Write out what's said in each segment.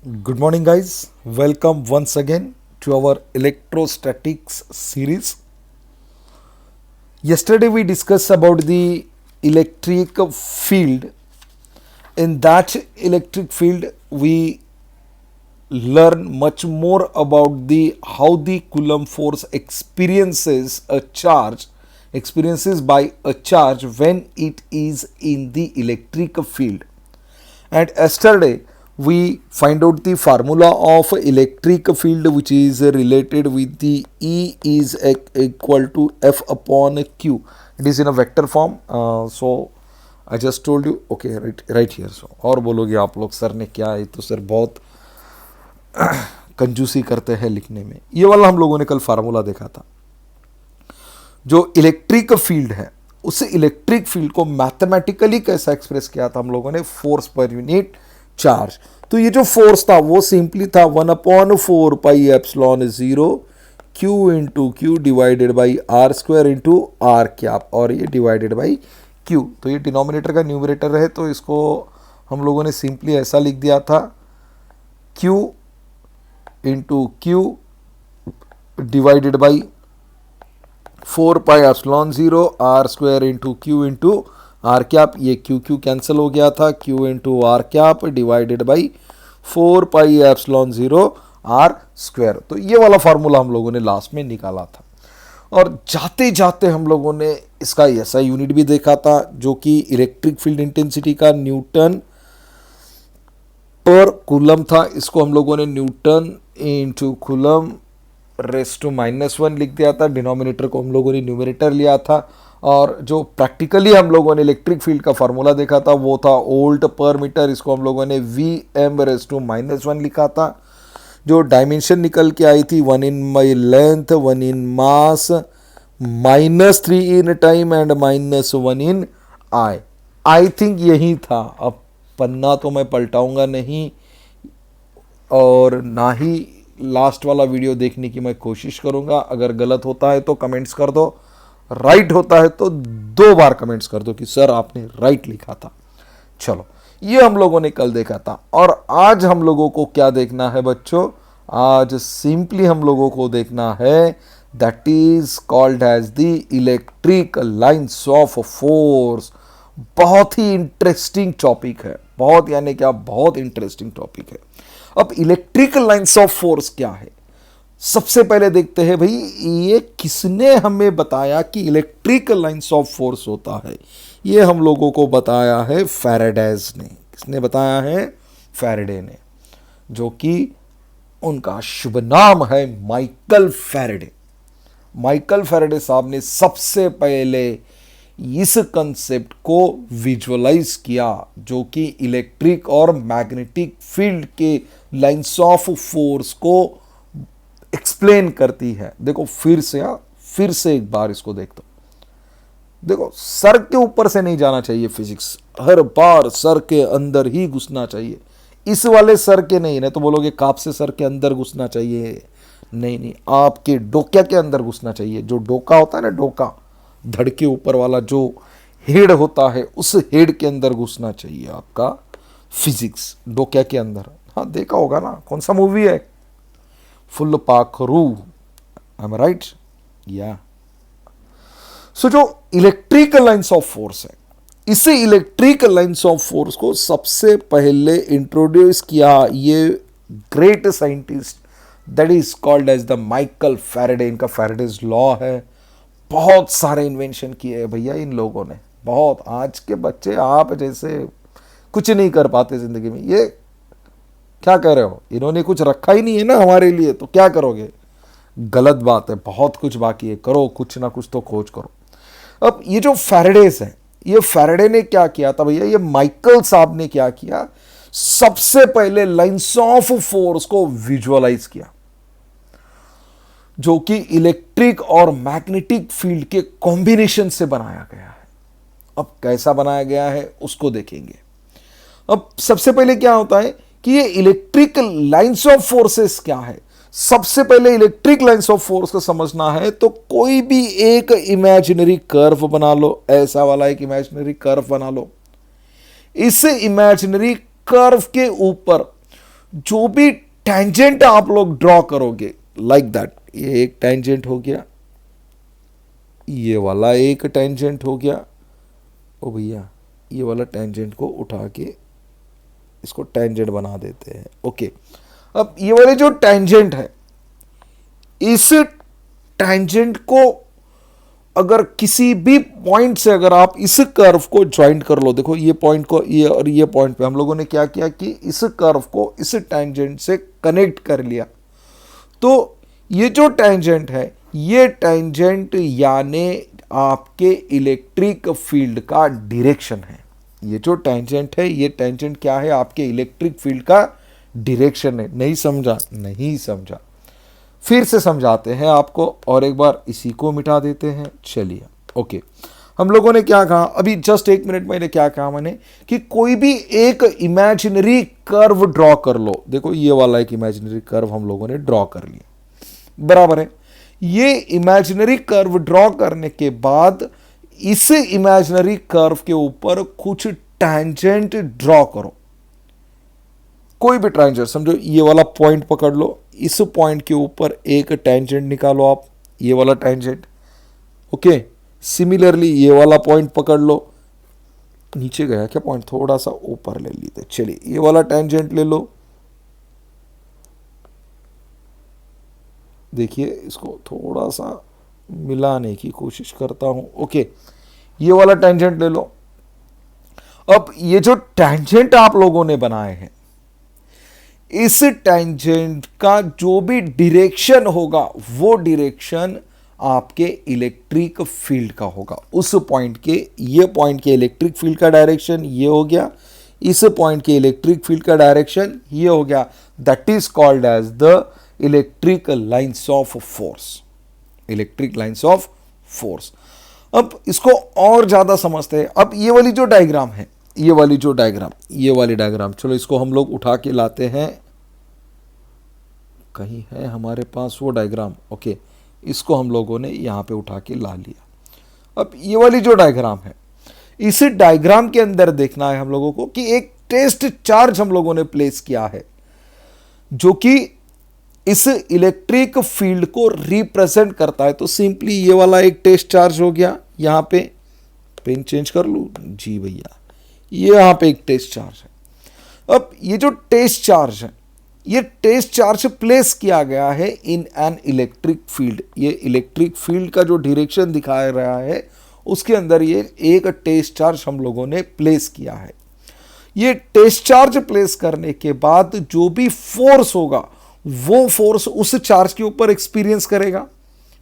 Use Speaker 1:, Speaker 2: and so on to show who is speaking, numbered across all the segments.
Speaker 1: Good morning, guys. Welcome once again to our electrostatics series. Yesterday, we discussed about the electric field. In that electric field, we learn much more about the how the Coulomb force experiences by a charge when it is in the electric field. And yesterday we find out the formula of electric field, which is related with the E is equal to F upon Q. It is in a vector form. So I just told you, okay, right here. So और बोलोगे आप लोग sir ने क्या है, तो sir बहुत कंजूसी करते हैं लिखने में। ये वाला हम लोगों ने कल फार्मूला देखा था। जो इलेक्ट्रिक फील्ड है, उस इलेक्ट्रिक फील्ड को मैथमेटिकली कैसा एक्सप्रेस किया था हम लोगों ने, फोर्स पर यूनिट चार्ज। तो ये जो फोर्स था वो सिंपली था 1/4πε0 Q into Q divided by r square into are cap, और ये डिवाइडेड बाई Q। तो ये डिनोमिनेटर का न्यूमरेटर है, तो इसको हम लोगों ने सिंपली ऐसा लिख दिया था Q into Q divided by 4πε0 R square into Q into are cap. ये क्यू क्यू कैंसिल हो गया था, Q into are cap divided by 4πε0 R square. तो ये वाला फार्मूला हम लोगों ने लास्ट में निकाला था। और जाते जाते हम लोगों ने इसका ऐसा यूनिट भी देखा था, जो कि इलेक्ट्रिक फील्ड इंटेंसिटी का न्यूटन पर कूलम था। इसको हम लोगों ने newton into coulomb raise to -1 लिख दिया था। डिनोमिनेटर को हम लोगों ने न्यूमरेटर लिया था। और जो प्रैक्टिकली हम लोगों ने इलेक्ट्रिक फील्ड का फार्मूला देखा था वो था वोल्ट पर मीटर। इसको हम लोगों ने Vm रेस टू -1 लिखा था। जो डायमेंशन निकल के आई थी 1 in my length, 1 in mass, -3 in time and -1 in I think यही था। अब पन्ना तो मैं पलटाऊंगा नहीं, और ना ही लास्ट वाला वीडियो देखने की मैं कोशिश करूंगा। अगर गलत होता है तो कमेंट्स कर दो, राइट होता है तो 2 बार कमेंट्स कर दो कि सर आपने राइट लिखा था। चलो, ये हम लोगों ने कल देखा था। और आज हम लोगों को क्या देखना है बच्चों? आज सिंपली हम लोगों को देखना है that is called as the electric lines of force. बहुत ही इंटरेस्टिंग टॉपिक है, बहुत यानी क्या, बहुत इंटरेस्टिंग टॉपिक है। अब इलेक्ट्रिकल लाइंस ऑफ फोर्स क्या है, सबसे पहले देखते हैं भाई ये किसने हमें बताया कि इलेक्ट्रिकल लाइंस ऑफ फोर्स होता है। ये हम लोगों को बताया है फैराडेज ने। किसने बताया है? फैराडे ने, जो कि उनका शुभ नाम है माइकल फैराडे। माइकल फैराडे साहब ने सबसे पहले इस कंसेप्ट को विजुअलाइज किया, जो कि इलेक्ट्रिक और मैग्नेटिक फील्ड के लाइंस ऑफ फोर्स को एक्सप्लेन करती है। देखो फिर से एक बार इसको देखो। देखो, सर के ऊपर से नहीं जाना चाहिए फिजिक्स, हर बार सर के अंदर ही घुसना चाहिए। इस वाले सर के नहीं, तो बोलोगे काप से सर के अंदर घुसना चाहिए। नहीं, आपके डोक्या के अंदर घुसना चाहिए। जो डोका होता है ना, डोका धड़ के ऊपर वाला जो हेड होता है, उस हेड के अंदर घुसना चाहिए आपका फिजिक्स, डोक्या के अंदर। हाँ, देखा होगा ना, कौन सा मूवी है? Phulpakharu, I am right? या सो जो इलेक्ट्रिकल लाइंस ऑफ फोर्स है, इसे इलेक्ट्रिकल लाइंस ऑफ फोर्स को सबसे पहले इंट्रोड्यूस किया ये great scientist that is called as the Michael Faraday. इनका फैराडेज लॉ है। बहुत सारे इन्वेंशन किए हैं भैया इन लोगों ने, बहुत। आज के बच्चे आप जैसे कुछ नहीं कर पाते जिंदगी में। ये क्या कह रहे हो? इन्होंने कुछ रखा ही नहीं है ना हमारे लिए, तो क्या करोगे? गलत बात है, बहुत कुछ बाकी है। करो, कुछ ना कुछ तो खोज करो। अब ये जो फैराडेज है, ये फैराडे ने क्या किया था भैया, ये माइकल साहब ने क्या किया, सबसे पहले लाइंस ऑफ फोर्स को विजुअलाइज किया, जो कि इलेक्ट्रिक और मैग्नेटिक फील्ड के कॉम्बिनेशन से बनाया गया है। अब कैसा बनाया गया है उसको देखेंगे। अब सबसे पहले क्या होता है कि ये इलेक्ट्रिक लाइंस ऑफ फोर्सेस क्या है। सबसे पहले इलेक्ट्रिक लाइंस ऑफ फोर्स को समझना है तो कोई भी एक इमेजिनरी कर्व बना लो, ऐसा वाला एक इमेजिनरी कर्व बना लो। इस इमेजिनरी कर्व के ऊपर जो भी टेंजेंट आप लोग ड्रॉ करोगे लाइक दैट, ये एक टेंजेंट हो गया, ये वाला एक टेंजेंट हो गया, ओ भैया ये वाला टेंजेंट को उठा के इसको टेंजेंट बना देते हैं। ओके, अब ये वाले जो टेंजेंट है, इस टेंजेंट को अगर किसी भी पॉइंट से अगर आप इस कर्व को ज्वाइंट कर लो, देखो ये पॉइंट को ये और ये पॉइंट पे हम लोगों ने क्या किया कि इस कर्व को इस टेंजेंट से कनेक्ट कर लिया। तो ये जो टेंजेंट है, ये टेंजेंट यानी आपके इलेक्ट्रिक फील्ड का डायरेक्शन है। ये जो टेंजेंट है, ये टेंजेंट क्या है, आपके इलेक्ट्रिक फील्ड का डायरेक्शन है। नहीं समझा? नहीं समझा, फिर से समझाते हैं आपको और एक बार इसी को मिटा देते हैं। चलिए ओके, हम लोगों ने क्या कहा अभी जस्ट एक मिनट मैंने क्या कहा, मैंने कि कोई भी एक इमेजिनरी कर्व ड्रॉ कर लो। देखो ये वाला एक इमेजिनरी कर्व हम लोगों ने ड्रॉ कर लिया, बराबर है। ये इमेजिनरी कर्व ड्रॉ करने के बाद इस इमेजिनरी कर्व के ऊपर कुछ टेंजेंट ड्रॉ करो, कोई भी टेंजेंट। समझो ये वाला पॉइंट पकड़ लो, इस पॉइंट के ऊपर एक टेंजेंट निकालो आप, ये वाला टेंजेंट। ओके, सिमिलरली ये वाला पॉइंट पकड़ लो, नीचे गया क्या पॉइंट, थोड़ा सा ऊपर ले लेते। चलिए ये वाला टेंजेंट ले लो, देखिए इसको थोड़ा सा मिलाने की कोशिश करता हूं। ओके, ये वाला टेंजेंट ले लो। अब ये जो टेंजेंट आप लोगों ने बनाए हैं, इस टेंजेंट का जो भी डायरेक्शन होगा वो डायरेक्शन आपके इलेक्ट्रिक फील्ड का होगा। उस पॉइंट के, ये पॉइंट के इलेक्ट्रिक फील्ड का डायरेक्शन ये हो गया, इस पॉइंट के इलेक्ट्रिक फील्ड का डायरेक्शन ये हो गया। That is called as the electric lines of force, electric lines of force. अब इसको और ज्यादा समझते हैं। अब ये वाली जो डायग्राम है, ये वाली जो डायग्राम, ये वाली डायग्राम, चलो इसको हम लोग उठा के लाते हैं, कहीं है हमारे पास वो डायग्राम। ओके, इसको हम लोगों ने यहां पे उठा के ला लिया। अब ये वाली जो डायग्राम है, इस डायग्राम के अंदर देखना है हम लोगों को कि एक टेस्ट चार्ज हम लोगों ने प्लेस किया है जो कि इस इलेक्ट्रिक फील्ड को रिप्रेजेंट करता है। तो सिंपली ये वाला एक टेस्ट चार्ज हो गया, यहां पे पेन चेंज कर लूं जी भैया, ये यहां पे एक टेस्ट चार्ज है। अब ये जो टेस्ट चार्ज है, ये टेस्ट चार्ज प्लेस किया गया है इन एन इलेक्ट्रिक फील्ड। ये इलेक्ट्रिक फील्ड का जो डायरेक्शन दिखा रहा है उसके अंदर ये एक टेस्ट चार्ज हम लोगों ने प्लेस किया है। ये टेस्ट चार्ज प्लेस करने के बाद जो भी फोर्स होगा वो फोर्स उस चार्ज के ऊपर एक्सपीरियंस करेगा,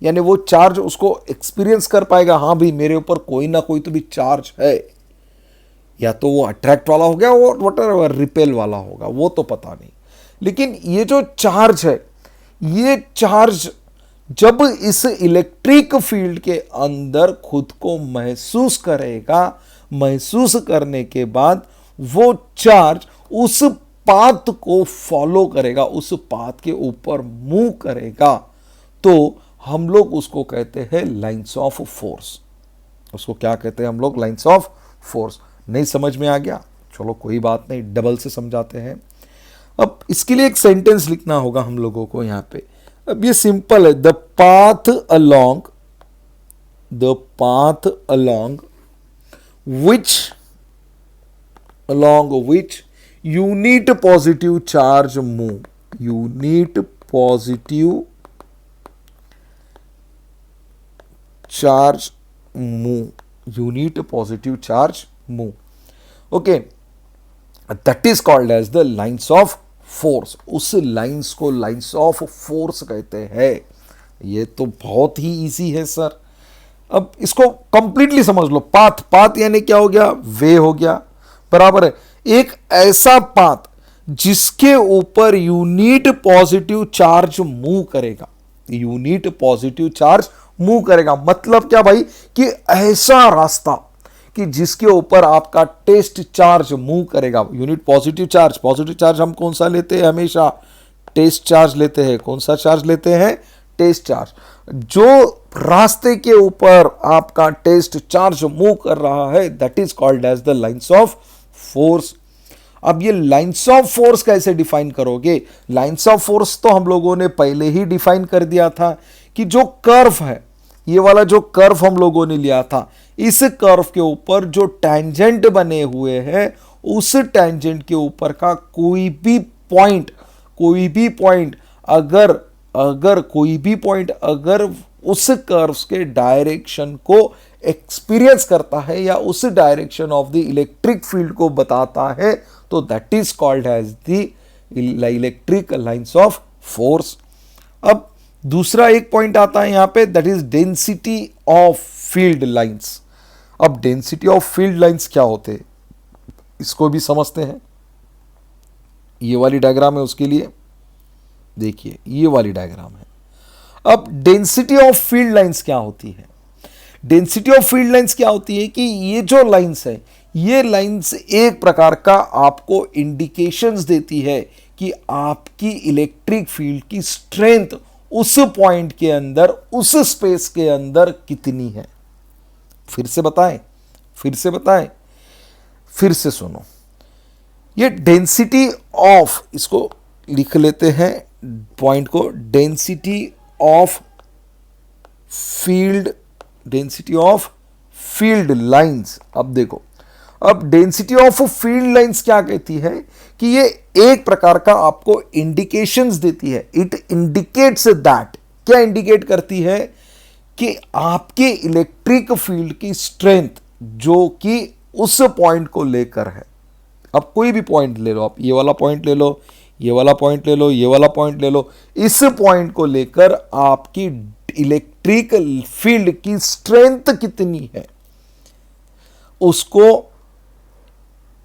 Speaker 1: यानी वो चार्ज उसको एक्सपीरियंस कर पाएगा, हाँ भाई मेरे ऊपर कोई ना कोई तो भी चार्ज है, या तो वो अट्रैक्ट वाला हो गया वो व्हाटएवर रिपेल वाला होगा, वो तो पता नहीं। लेकिन ये जो चार्ज है, ये चार्ज जब इस इलेक्ट्रिक फील्ड के अंदर खुद को महसूस करेगा, महसूस करने के बाद वो चार्ज उस पाथ को फॉलो करेगा, उस पाथ के ऊपर मूव करेगा, तो हम लोग उसको कहते हैं लाइंस ऑफ फोर्स। उसको क्या कहते हैं हम लोग? Lines of force. नहीं समझ में आ गया? चलो कोई बात नहीं, डबल से समझाते हैं। अब इसके लिए एक सेंटेंस लिखना होगा हम लोगों को यहां पे। अब ये सिंपल है, the path along which unit positive charge move, unit positive charge move, unit positive charge move. Okay, that is called as the lines of force. उस लाइंस को लाइंस ऑफ फोर्स कहते हैं। ये तो बहुत ही इजी है sir. अब इसको कंप्लीटली समझ लो। पाथ यानी क्या हो गया? वे हो गया, बराबर है। एक ऐसा पाथ जिसके ऊपर यूनिट पॉजिटिव चार्ज मूव करेगा, यूनिट पॉजिटिव चार्ज मूव करेगा मतलब क्या भाई? कि ऐसा रास्ता कि जिसके ऊपर आपका टेस्ट चार्ज मूव करेगा। यूनिट पॉजिटिव चार्ज हम कौन सा लेते हैं? हमेशा टेस्ट चार्ज लेते हैं। कौन सा चार्ज लेते हैं? Test charge. जो रास्ते के ऊपर आपका टेस्ट चार्ज मूव कर रहा है, that is called as the lines of force. अब ये लाइंस ऑफ फोर्स कैसे डिफाइन करोगे? लाइंस ऑफ फोर्स तो हम लोगों ने पहले ही डिफाइन कर दिया था कि जो कर्व है, ये वाला जो कर्व हम लोगों ने लिया था, इस कर्व के ऊपर जो टैंजेंट बने हुए हैं, उस टैंजेंट के ऊपर का कोई भी पॉइंट अगर उस कर्व्स के डायरेक्शन को एक्सपीरियंस करता है या उस direction of the electric field को बताता है, तो that is called as the electric lines of force. अब दूसरा एक पॉइंट आता है यहां पे, that is density of field lines. अब डेंसिटी ऑफ फील्ड लाइंस क्या होते हैं, इसको भी समझते हैं। ये वाली डायग्राम है, उसके लिए देखिए ये वाली डायग्राम है। अब डेंसिटी ऑफ फील्ड लाइंस क्या होती है? डेंसिटी ऑफ फील्ड लाइंस क्या होती है कि ये जो लाइंस है, ये लाइंस एक प्रकार का आपको इंडिकेशंस देती है कि आपकी इलेक्ट्रिक फील्ड की स्ट्रेंथ उस पॉइंट के अंदर, उस स्पेस के अंदर कितनी है। फिर से बताएं, फिर से सुनो। ये डेंसिटी ऑफ, इसको लिख लेते हैं पॉइंट को, डेंसिटी ऑफ फील्ड लाइंस। अब देखो, अब डेंसिटी ऑफ फील्ड लाइंस क्या कहती है कि ये एक प्रकार का आपको इंडिकेशंस देती है। इट इंडिकेट्स दैट, क्या इंडिकेट करती है कि आपके इलेक्ट्रिक फील्ड की स्ट्रेंथ जो कि उस पॉइंट को लेकर है। अब कोई भी पॉइंट ले लो, आप ये वाला पॉइंट ले लो, ये वाला पॉइंट ले लो, ये वाला पॉइंट ले लो, इस पॉइंट को लेकर आपकी इलेक्ट्रिक फील्ड की स्ट्रेंथ कितनी है, उसको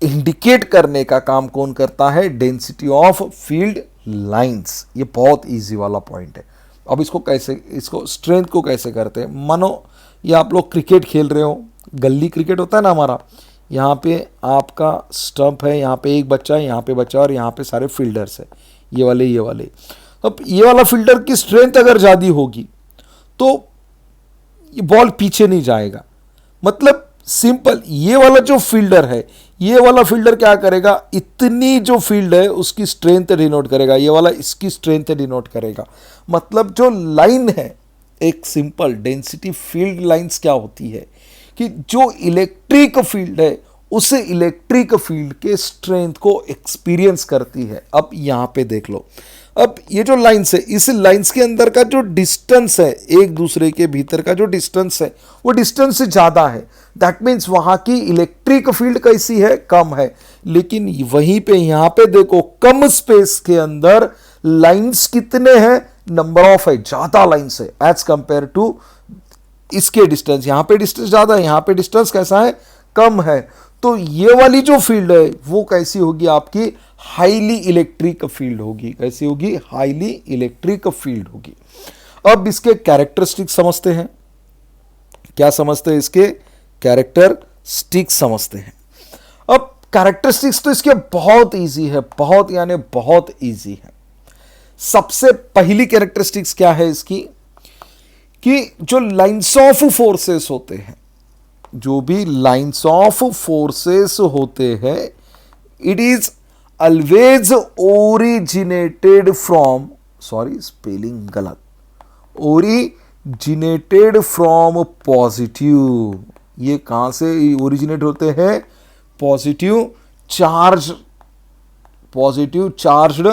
Speaker 1: इंडिकेट करने का काम कौन करता है? Density of field lines. ये बहुत इजी वाला पॉइंट है। अब इसको स्ट्रेंथ को कैसे करते हैं? मानो ये आप लोग क्रिकेट खेल रहे हो, गली क्रिकेट होता है ना हमारा, यहाँ पे आपका स्टंप है, यहाँ पे एक बच्चा है, यहाँ पे बच्चा, और यहाँ पे सारे फील्डर्स है, ये वाले। अब ये वाला फील्डर की स्ट्रेंथ अगर ज़्यादा होगी तो ये बॉल पीछे नहीं जाएगा। मतलब सिंपल, ये वाला जो फील्डर है, ये वाला फील्डर क्या करेगा? इतनी जो फील्ड है उसकी स्ट्रेंथ डिनोट करेगा, ये वाला इसकी स्ट्रेंथ डिनोट करेगा। मतलब जो लाइन है, एक सिंपल डेंसिटी फील्ड लाइंस क्या होती है कि जो इलेक्ट्रिक फील्ड है, उस इलेक्ट्रिक फील्ड के स्ट्रेंथ को एक्सपीरियंस करती है। अब यहां पे देख लो, अब ये जो लाइंस है, इस लाइंस के अंदर का जो डिस्टेंस है, एक दूसरे के भीतर का जो डिस्टेंस है, वो डिस्टेंस से ज्यादा है। दैट मीन्स वहां की इलेक्ट्रिक फील्ड कैसी है? कम है। लेकिन वहीं पे यहां पे देखो, कम स्पेस के अंदर लाइंस कितने हैं? नंबर ऑफ है, ज्यादा लाइंस है एज कंपेयर टू इसके डिस्टेंस। यहां पे डिस्टेंस ज्यादा है, यहां पे डिस्टेंस कैसा है? कम है। तो ये वाली जो फील्ड है वो कैसी होगी? आपकी हाईली इलेक्ट्रिक फील्ड होगी। कैसी होगी? हाईली इलेक्ट्रिक फील्ड होगी। अब इसके कैरेक्टरिस्टिक्स समझते हैं। क्या समझते हैं? इसके कैरेक्टरिस्टिक्स समझते हैं। अब कैरेक्टरिस्टिक्स तो इसके बहुत इजी है, बहुत यानी बहुत इजी है। सबसे पहली कैरेक्टरिस्टिक्स क्या है इसकी कि जो लाइंस ऑफ फोर्सेस होते हैं, जो भी लाइंस ऑफ फोर्सेस होते हैं, it is always originated from, sorry spelling गलत, ओरिजिनेटेड फ्रॉम पॉजिटिव। ये कहां से ओरिजिनेट होते हैं? पॉजिटिव चार्ज्ड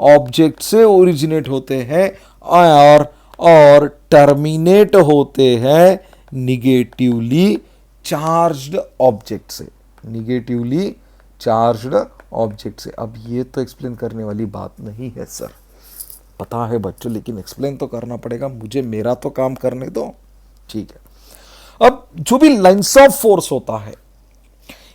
Speaker 1: ऑब्जेक्ट से ओरिजिनेट होते हैं और टर्मिनेट होते हैं निगेटिवली चार्ज्ड ऑब्जेक्ट से, निगेटिवली चार्ज्ड ऑब्जेक्ट से। अब ये तो एक्सप्लेन करने वाली बात नहीं है सर, पता है बच्चों, लेकिन एक्सप्लेन तो करना पड़ेगा मुझे, मेरा तो काम करने दो, ठीक है। अब जो भी लाइंस ऑफ फोर्स होता है,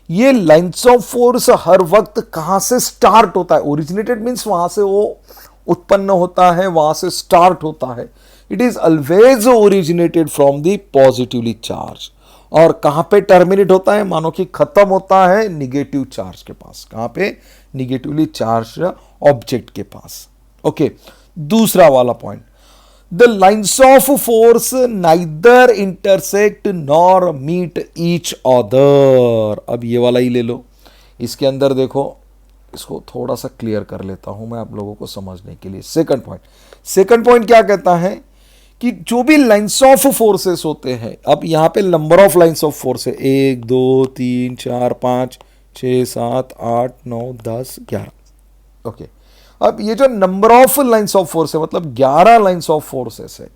Speaker 1: ये लाइंस ऑफ फोर्स हर वक्त कहां से स्टार्ट होता है? ओरिजिनेटेड मींस वहां से वो उत्पन्न होता है, वहां से स्टार्ट होता है। It is always originated from the positively charge. और कहां पे टर्मिनेट होता है? मानो कि खत्म होता है निगेटिव चार्ज के पास। कहां पे? निगेटिवली चार्ज ऑब्जेक्ट के पास। ओके, दूसरा वाला point, the lines of force neither intersect nor meet each other. अब ये वाला ही ले लो, इसके अंदर देखो, इसको थोड़ा सा क्लियर कर लेता हूं मैं आप लोगों को समझने के लिए। सेकंड पॉइंट क्या कहता है कि जो भी लाइंस ऑफ फोर्सेस होते हैं, अब यहां पे number of lines of force है 1 2 3 4 5 6 7 8 9 10 11। ओके, अब ये जो number of lines of force है मतलब 11 लाइंस ऑफ फोर्सेस है,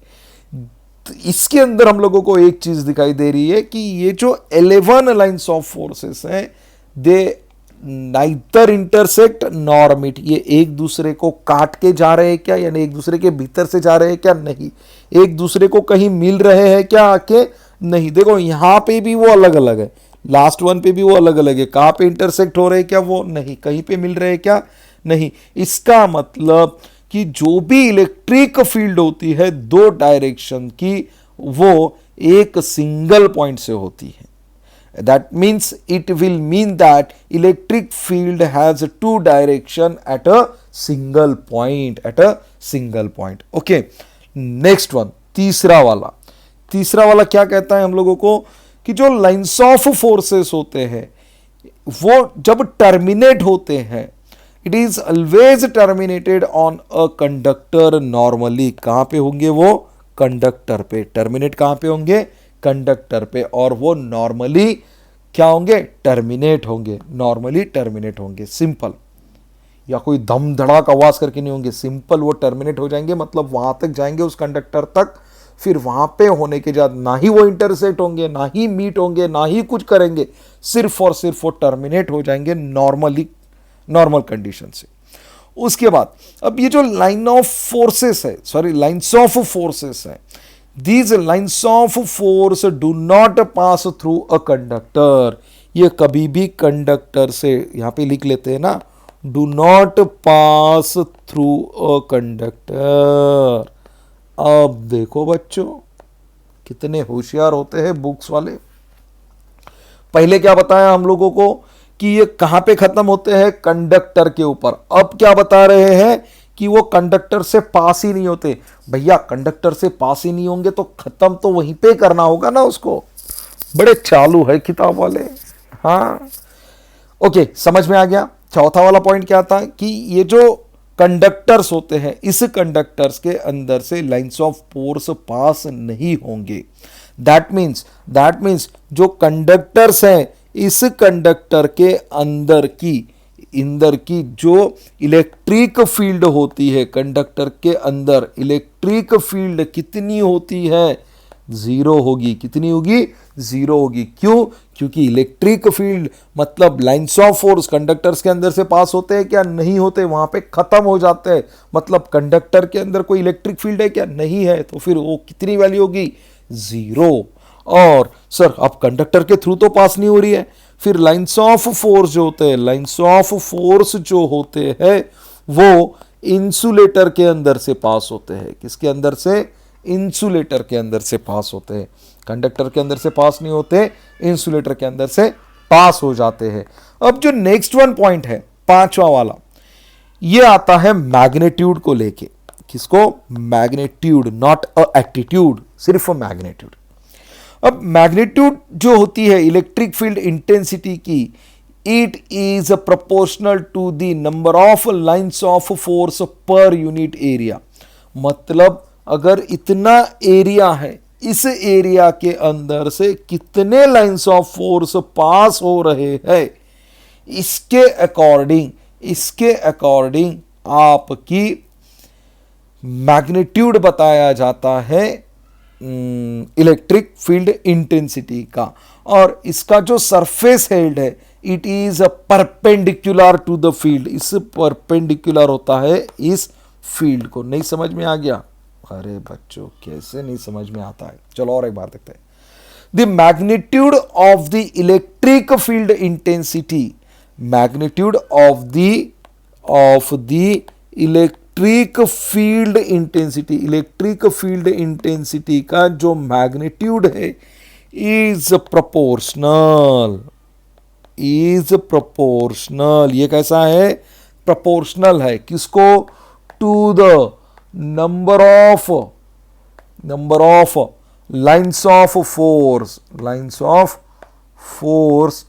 Speaker 1: तो इसके अंदर हम लोगों को एक चीज दिखाई दे रही है कि ये जो 11 लाइंस ऑफ फोर्सेस हैं दे नाइदर इंटरसेक्ट नॉर मीट, ये एक दूसरे को काट के जा रहे हैं क्या, यानी एक दूसरे के भीतर से जा रहे हैं क्या, नहीं, एक दूसरे को कहीं मिल रहे हैं क्या आके, नहीं। देखो यहां पे भी वो अलग अलग है, लास्ट वन पे भी वो अलग अलग है, कहां पे इंटरसेक्ट हो रहे हैं क्या, वो नहीं, कहीं पे मिल रहे हैं क्या, नहीं। इसका मतलब कि जो भी इलेक्ट्रिक फील्ड होती है दो डायरेक्शन की, वो एक सिंगल पॉइंट से होती है। That means it will mean that electric field has two direction at a single point, okay। next one, तीसरा वाला क्या कहता है हम लोगों को कि जो लाइंस ऑफ फोर्सेस होते हैं वो जब टर्मिनेट होते हैं, it is always terminated on a conductor normally. कहां पे होंगे वो, कंडक्टर पे। टर्मिनेट कहां पे होंगे, कंडक्टर पे, और वो नॉर्मली क्या होंगे, टर्मिनेट होंगे, नॉर्मली टर्मिनेट होंगे, सिंपल, या कोई दम धड़ाक आवाज करके नहीं होंगे, सिंपल वो टर्मिनेट हो जाएंगे, मतलब वहां तक जाएंगे उस कंडक्टर तक, फिर वहां पे होने के बाद ना ही वो इंटरसेक्ट होंगे, ना ही मीट होंगे, ना ही कुछ करेंगे, सिर्फ और सिर्फ वो टर्मिनेट हो जाएंगे नॉर्मली, नॉर्मल कंडीशन से। उसके बाद अब ये जो लाइंस ऑफ फोर्सेस है, these lines of force do not pass through a conductor, ये कभी भी कंडक्टर से, यहां पे लिख लेते हैं ना, do not pass through a conductor। अब देखो बच्चों कितने होशियार होते हैं बुक्स वाले। पहले क्या बताया हम लोगों को कि ये कहां पे खत्म होते हैं, कंडक्टर के ऊपर। अब क्या बता रहे हैं कि वो कंडक्टर से पास ही नहीं होते। भैया कंडक्टर से पास ही नहीं होंगे तो खत्म तो वहीं पे करना होगा ना उसको। बड़े चालू है किताब वाले। हाँ ओके, समझ में आ गया। चौथा वाला पॉइंट क्या था कि ये जो कंडक्टर्स होते हैं, इस कंडक्टर्स के अंदर से लाइंस ऑफ फोर्स पास नहीं होंगे। दैट मीन्स जो कंडक्टर्स हैं, इस कंडक्टर के अंदर की जो इलेक्ट्रिक फील्ड होती है, कंडक्टर के अंदर इलेक्ट्रिक फील्ड कितनी होती है, जीरो होगी। कितनी होगी, जीरो होगी। क्यों, क्योंकि इलेक्ट्रिक फील्ड मतलब लाइंस ऑफ फोर्स कंडक्टर्स के अंदर से पास होते हैं क्या, नहीं होते, वहां पे खत्म हो जाते हैं। मतलब कंडक्टर के अंदर कोई इलेक्ट्रिक फील्ड है क्या, नहीं है, तो फिर वो कितनी वैल्यू होगी, जीरो। और सर अब कंडक्टर के थ्रू तो पास नहीं हो रही है, फिर लाइंस ऑफ फोर्स जो होते हैं, लाइंस ऑफ फोर्स जो होते हैं वो इंसुलेटर के अंदर से पास होते हैं। किसके अंदर से, इंसुलेटर के अंदर से पास होते हैं। कंडक्टर के अंदर से पास नहीं होते, इंसुलेटर के अंदर से पास हो जाते हैं। अब जो नेक्स्ट वन पॉइंट है, पांचवा वाला, ये आता है मैग्नीट्यूड को लेके। किसको, मैग्नीट्यूड, नॉट अ एटीट्यूड, सिर्फ मैग्नीट्यूड। अब मैग्नीट्यूड जो होती है इलेक्ट्रिक फील्ड इंटेंसिटी की, it is proportional to the number of lines of force per unit area. मतलब अगर इतना एरिया है, इस एरिया के अंदर से कितने लाइंस ऑफ फोर्स पास हो रहे हैं, इसके अकॉर्डिंग आपकी मैग्नीट्यूड बताया जाता है इलेक्ट्रिक फील्ड इंटेंसिटी का। और इसका जो सरफेस हेल्ड है, it is perpendicular to the field, इस परपेंडिकुलर होता है इस फील्ड को। नहीं समझ में आ गया, अरे बच्चों कैसे नहीं समझ में आता है। चलो और एक बार देखते हैं। The magnitude of the electric field intensity, magnitude of the electric field intensity, electric field intensity का जो मैग्नीट्यूड है इज प्रोपोर्शनल, ये कैसा है, प्रोपोर्शनल है। किसको, to the number of lines of force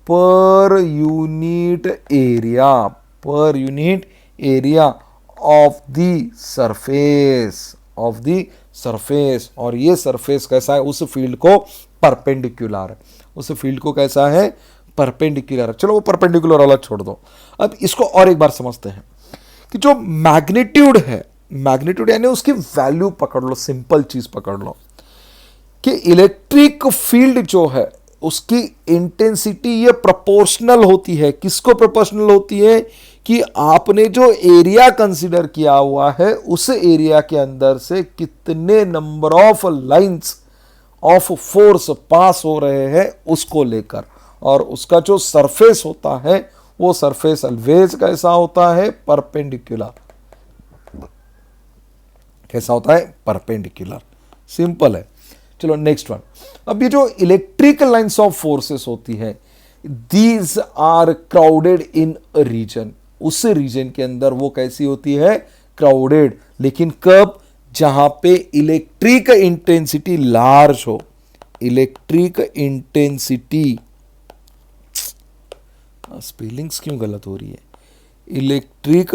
Speaker 1: per unit area, per unit area of the surface और ये सरफेस कैसा है, उस फील्ड को परपेंडिकुलर है, उस फील्ड को कैसा है, परपेंडिकुलर है। चलो वो परपेंडिकुलर वाला छोड़ दो, अब इसको और एक बार समझते हैं कि जो मैग्नीट्यूड है, मैग्नीट्यूड यानी उसकी वैल्यू पकड़ लो, सिंपल चीज पकड़ लो कि इलेक्ट्रिक फील्ड जो है उसकी इंटेंसिटी ये प्रोपोर्शनल होती है। किसको प्रोपोर्शनल होती है कि आपने जो एरिया कंसीडर किया हुआ है उस एरिया के अंदर से कितने number of lines of force pass हो रहे हैं उसको लेकर, और उसका जो सरफेस होता है वो सरफेस ऑलवेज कैसा होता है, परपेंडिकुलर। कैसा होता है, परपेंडिकुलर। सिंपल है। चलो नेक्स्ट वन। अब ये जो इलेक्ट्रिकल लाइंस ऑफ फोर्सेस होती है, these are crowded in a region, उस रीजन के अंदर वो कैसी होती है, क्राउडेड। लेकिन कब, जहां पे इलेक्ट्रिक इंटेंसिटी लार्ज हो, इलेक्ट्रिक इंटेंसिटी, स्पेलिंग्स क्यों गलत हो रही है, इलेक्ट्रिक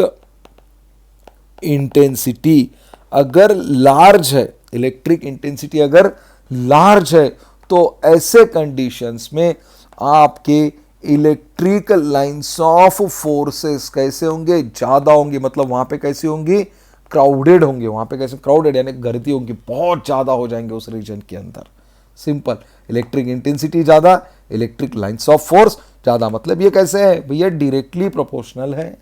Speaker 1: इंटेंसिटी अगर लार्ज है, इलेक्ट्रिक इंटेंसिटी अगर लार्ज है, तो ऐसे कंडीशंस में आपके इलेक्ट्रिक लाइंस ऑफ फोर्सेस कैसे होंगे, ज्यादा होंगे। मतलब वहां पे कैसे होंगी, क्राउडेड होंगे। वहां पे कैसे क्राउडेड यानी गर्दी होंगी, बहुत ज्यादा हो जाएंगे उस रीजन के अंदर। सिंपल, इलेक्ट्रिक इंटेंसिटी ज्यादा, इलेक्ट्रिक लाइंस ऑफ फोर्स ज्यादा। मतलब ये कैसे है भैया, डायरेक्टली प्रोपोर्शनल है।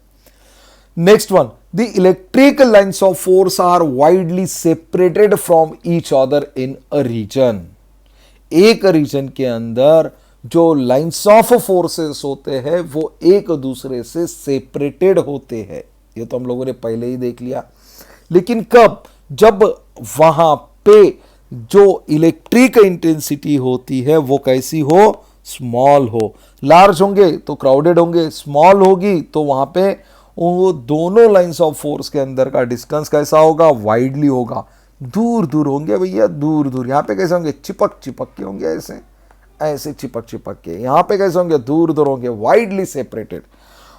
Speaker 1: Next one, the electric lines of force are widely separated from each other in a region. एक रीजन के अंदर जो लाइंस ऑफ फोर्सेस होते हैं वो एक दूसरे से सेपरेटेड होते हैं, ये तो हम लोगों ने पहले ही देख लिया। लेकिन कब, जब वहां पे जो इलेक्ट्रिक इंटेंसिटी होती है वो कैसी हो, स्मॉल हो। लार्ज होंगे तो क्राउडेड होंगे, स्मॉल होगी तो वहां पे वो दोनों लाइंस ऑफ फोर्स के अंदर का डिस्टेंस कैसा होगा, वाइडली होगा। दूर दूर होंगे भैया, दूर दूर। यहां पे कैसे होंगे, चिपक चिपक के होंगे, ऐसे ऐसे चिपक चिपक के। यहां पे कैसे होंगे, दूर दूर होंगे, वाइडली सेपरेटेड।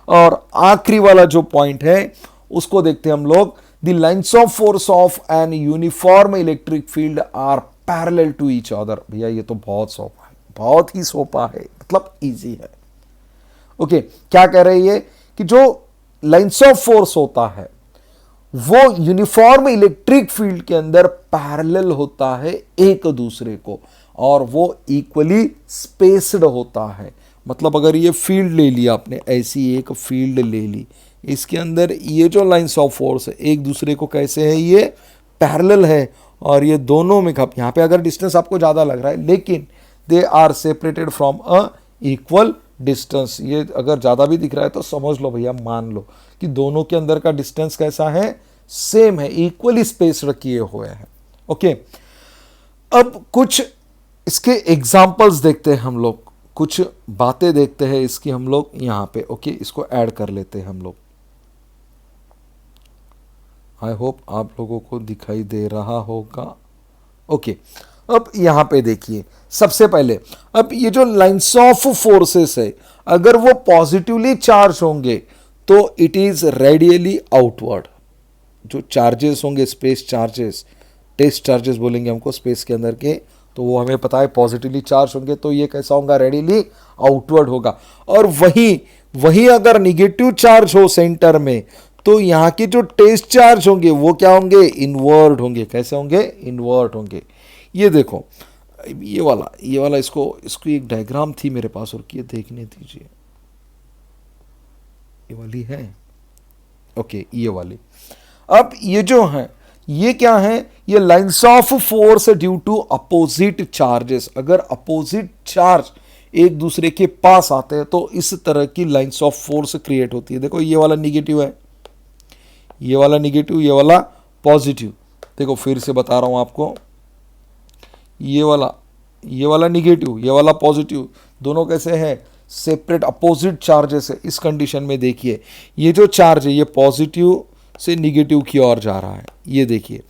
Speaker 1: और आखिरी वाला जो पॉइंट है उसको देखते हैं हम लोग, the lines of force of an uniform electric field are parallel to each other. भैया ये तो बहुत सोपा है, बहुत ही सोपा है, मतलब इजी है। ओके, क्या कह रही है कि जो लाइंस ऑफ फोर्स होता है वो यूनिफॉर्म इलेक्ट्रिक फील्ड के अंदर पैरेलल होता है एक दूसरे को, और वो इक्वली स्पेस्ड होता है। मतलब अगर ये फील्ड ले लिया आपने, ऐसी एक फील्ड ले ली, इसके अंदर ये जो लाइंस ऑफ फोर्स है एक दूसरे को कैसे है, ये पैरेलल है। और ये दोनों में कब, यहाँ पे अगर डिस्टेंस आपको ज़्यादा लग रहा है लेकिन they are separated from a equal distance. ये अगर ज़्यादा भी दिख रहा है तो समझ लो भैया, मान लो कि दोनों के अंदर का डिस्टेंस कैसा है, सेम है, इक्वली स्पेस्ड किए हुए हैं। ओके, अब कुछ इसके एग्जाम्पल्स देखते हैं हम लोग, कुछ बातें देखते हैं इसकी हम लोग यहाँ पे। ओके, इसको ऐड कर लेते हैं हम लोग। आई होप आप लोगों को दिखाई दे रहा होगा। ओके, अब यहां पे देखिए, सबसे पहले अब ये जो लाइंस ऑफ फोर्सेस है अगर वो पॉजिटिवली चार्ज होंगे तो इट इज रेडियली आउटवर्ड। जो चार्जेस होंगे, स्पेस चार्जेस, टेस्ट चार्जेस बोलेंगे हमको स्पेस के अंदर के, तो वो हमें पता है पॉजिटिवली चार्ज होंगे तो ये कैसा होगा, रेडियली आउटवर्ड होगा। और वही अगर निगेटिव चार्ज हो सेंटर में तो यहाँ के जो टेस्ट चार्ज होंगे वो क्या होंगे, इनवर्ट होंगे। कैसे होंगे, इनवर्ट होंगे। ये देखो, ये वाला इसको एक डायग्राम थी मेरे पास, और ये देखने दीजिए, ये वाली है। ओके, ये वाली। अब ये जो है ये क्या है, ये lines of force due to opposite charges. अगर अपोजिट चार्ज एक दूसरे के पास आते हैं तो इस तरह की लाइंस ऑफ फोर्स क्रिएट होती है। देखो ये वाला निगेटिव है, ये वाला निगेटिव, ये वाला पॉजिटिव। देखो फिर से बता रहा हूं आपको, ये वाला निगेटिव, ये वाला पॉजिटिव, दोनों कैसे हैं, सेपरेट अपोजिट चार्जेस है। इस कंडीशन में देखिए ये जो चार्ज है ये पॉजिटिव से निगेटिव की ओर जा रहा है, ये देखिए।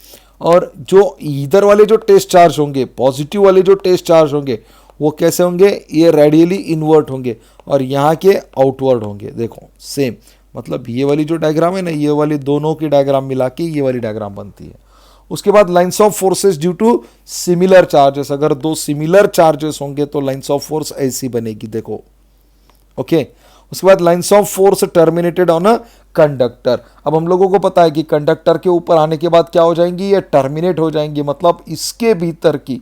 Speaker 1: और जो इधर वाले जो टेस्ट चार्ज होंगे, पॉजिटिव वाले जो टेस्ट चार्ज होंगे वो कैसे होंगे, ये रेडियली इनवर्ट होंगे और यहाँ के आउटवर्ड होंगे। देखो सेम, मतलब ये वाली जो डायग्राम है ना, ये वाली दोनों की डायग्राम मिला के ये वाली डायग्राम बनती है। उसके बाद lines of forces due to similar charges, अगर दो सिमिलर चार्जेस होंगे तो लाइंस ऑफ फोर्स ऐसी बनेगी, देखो। ओके, उसके बाद lines of force terminated on a conductor. अब हम लोगों को पता है कि कंडक्टर के ऊपर आने के बाद क्या हो जाएंगी, ये टर्मिनेट हो जाएंगी, मतलब इसके भीतर की,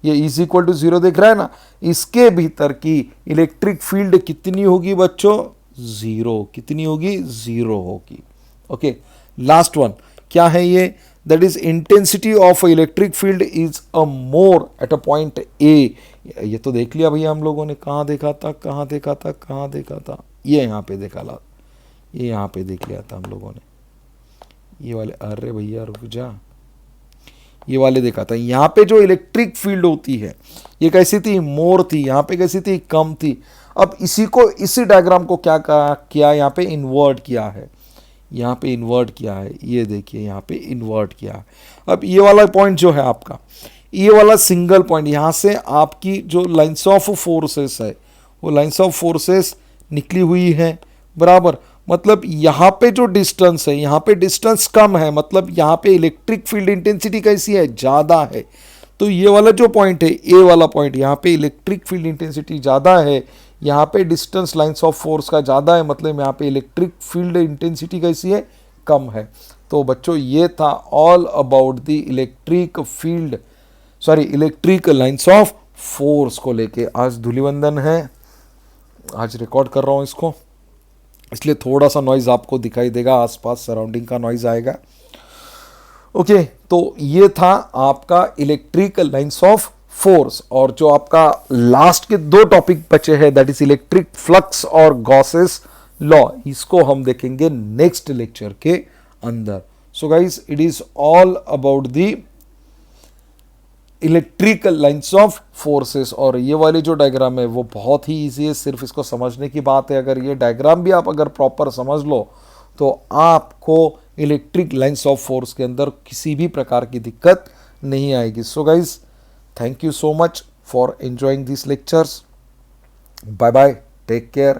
Speaker 1: ये इज इक्वल टू जीरो दिख रहा है ना, इसके भीतर की इलेक्ट्रिक फील्ड कितनी होगी बच्चों, जीरो। कितनी होगी, जीरो होगी। ओके, लास्ट वन क्या है ये, that is intensity of electric field is a more at a point A. ये तो देख लिया भैया हम लोगों ने, कहाँ देखा था, कहाँ देखा था, कहाँ देखा था, ये यहाँ पे देखा ला, ये यहाँ पे देख लिया था हम लोगों ने, ये वाले, अरे भैया रुक जा, ये वाले देखा था। यहाँ पे जो इलेक्ट्रिक फील्ड होती है ये कैसी थी, मोर थी, यहाँ पे कैसी थी, कम थी। अब इसी को, इसी डायग्राम को क्या किया, यहाँ पे इन्वर्ट किया है, यहाँ पे इन्वर्ट किया है, ये देखिए यहाँ पे इन्वर्ट किया है। अब ये वाला पॉइंट जो है आपका, ये वाला सिंगल पॉइंट, यहाँ से आपकी जो लाइंस ऑफ फोर्सेस है वो लाइंस ऑफ फोर्सेस निकली हुई है, बराबर। मतलब यहाँ पे जो डिस्टेंस है, यहाँ पे डिस्टेंस कम है, मतलब यहाँ पे इलेक्ट्रिक फील्ड इंटेंसिटी कैसी है, ज़्यादा है। तो ये वाला जो पॉइंट है, ए वाला पॉइंट, यहाँ पे इलेक्ट्रिक फील्ड इंटेंसिटी ज़्यादा है, यहाँ पे डिस्टेंस लाइंस ऑफ फोर्स का ज़्यादा है, मतलब यहाँ पे इलेक्ट्रिक फील्ड इंटेंसिटी कैसी है, कम है। तो बच्चों ये था all about the electric field, sorry electric lines of force को लेके। आज धूलिवंदन है, आज रिकॉर्ड कर रहा हूँ इसको, इसलिए थोड़ा सा नॉइज़ आपको दिखाई देगा, आसपास सराउंडिंग का नॉइज़ आएगा। ओके, तो ये था आपका इलेक्ट्रिक लाइंस ऑफ फोर्स। और जो आपका लास्ट के दो टॉपिक बचे हैं, दैट इज इलेक्ट्रिक फ्लक्स और गॉसेस लॉ, इसको हम देखेंगे नेक्स्ट लेक्चर के अंदर। So guys, it is all about the electrical lines of forces. और ये वाली जो डायग्राम है वो बहुत ही इजी है, सिर्फ इसको समझने की बात है। अगर ये डायग्राम भी आप अगर प्रॉपर समझ लो तो आपको इलेक्ट्रिक लाइंस ऑफ फोर्स के अंदर किसी भी प्रकार की दिक्कत नहीं आएगी। So guys, thank you so much for enjoying these lectures. Bye bye, take care.